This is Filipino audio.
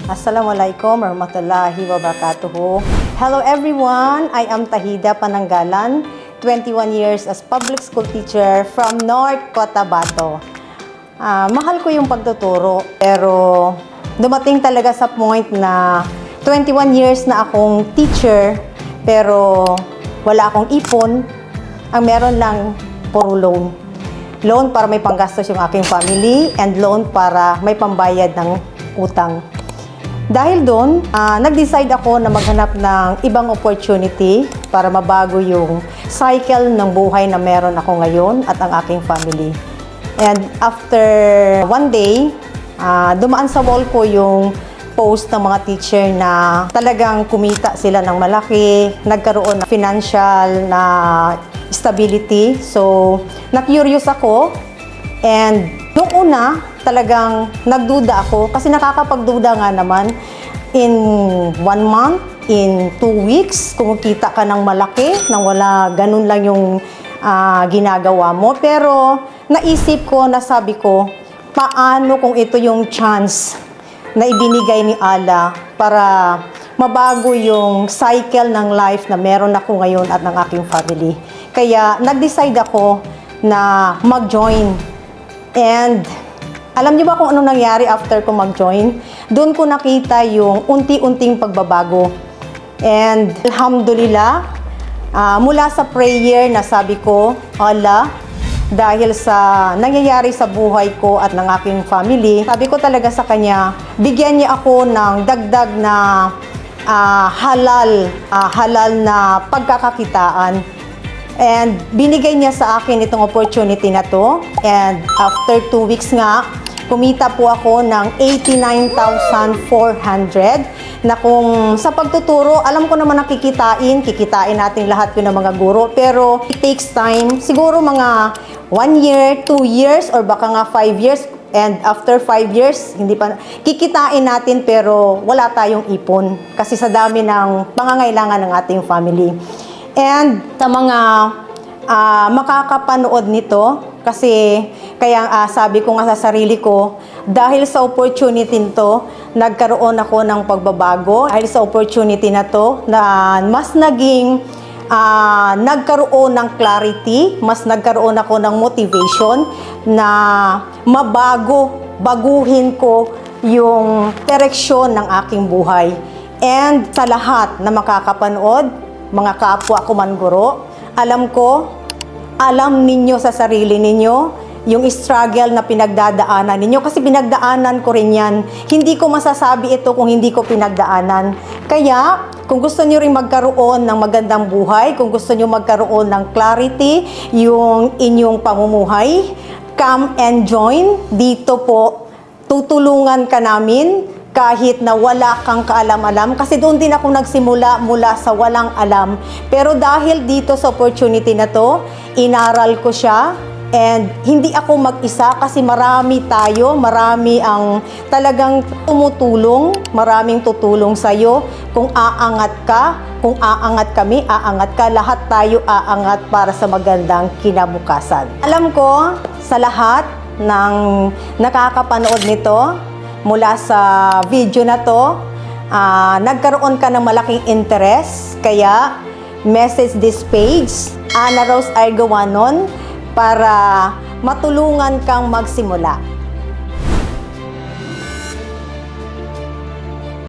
Assalamualaikum warahmatullahi wabarakatuh. Hello everyone, I am Tahida Pananggalan, 21 years as public school teacher from North Cotabato. Mahal ko yung pagtuturo, pero dumating talaga sa point na 21 years na akong teacher, pero wala akong ipon. Ang meron lang, puro loan. Loan para may panggastos yung aking family and loan para may pambayad ng utang. Dahil doon, nag-decide ako na maghanap ng ibang opportunity para mabago yung cycle ng buhay na meron ako ngayon at ang aking family. And after one day, dumaan sa wall ko yung post ng mga teacher na talagang kumita sila ng malaki, nagkaroon ng financial na stability. So, na-curious ako and nung una, talagang nagduda ako kasi nakakapagduda nga naman in 1 month, in 2 weeks, kumikita ka ng malaki, nang wala ganun lang yung ginagawa mo. Pero naisip ko, nasabi ko, paano kung ito yung chance na ibinigay ni Allah para mabago yung cycle ng life na meron ako ngayon at ng aking family. Kaya nag-decide ako na mag-join. And alam niyo ba kung ano nangyari after ko mag-join? Doon ko nakita yung unti-unting pagbabago. And alhamdulillah, mula sa prayer na sabi ko, Allah, dahil sa nangyayari sa buhay ko at ng aking family, sabi ko talaga sa Kanya, bigyan niya ako ng dagdag na halal na pagkakakitaan. And binigay niya sa akin itong opportunity na to. And after 2 weeks nga, kumita po ako ng 89,400 na kung sa pagtuturo, alam ko naman na kikitain natin lahat yun ng mga guro. Pero it takes time, siguro mga 1 year, 2 years, or baka nga 5 years. And after 5 years, hindi pa kikitain natin pero wala tayong ipon kasi sa dami ng pangangailangan ng ating family. And sa mga makakapanood nito, kasi kaya sabi ko nga sa sarili ko, dahil sa opportunity nito, nagkaroon ako ng pagbabago. Dahil sa opportunity na to, na mas naging nagkaroon ng clarity, mas nagkaroon ako ng motivation na baguhin ko yung direksyon ng aking buhay. And sa lahat na makakapanood, mga kapwa ko man guro, alam ninyo sa sarili ninyo yung struggle na pinagdadaanan ninyo kasi pinagdaanan ko rin yan. Hindi ko masasabi ito kung hindi ko pinagdaanan. Kaya, kung gusto nyo rin magkaroon ng magandang buhay, kung gusto nyo magkaroon ng clarity yung inyong pamumuhay, come and join. Dito po, tutulungan ka namin kahit na wala kang kaalam-alam. Kasi doon din ako nagsimula mula sa walang alam. Pero dahil dito sa opportunity na to, inaral ko siya. And hindi ako mag-isa kasi marami tayo, marami ang talagang tumutulong, maraming tutulong sa'yo. Kung aangat ka, kung aangat kami, aangat ka, lahat tayo aangat para sa magandang kinabukasan. Alam ko sa lahat ng nakakapanood nito, mula sa video na to, nagkaroon ka ng malaking interest, kaya message this page, Ana Rose Argawanon, para matulungan kang magsimula.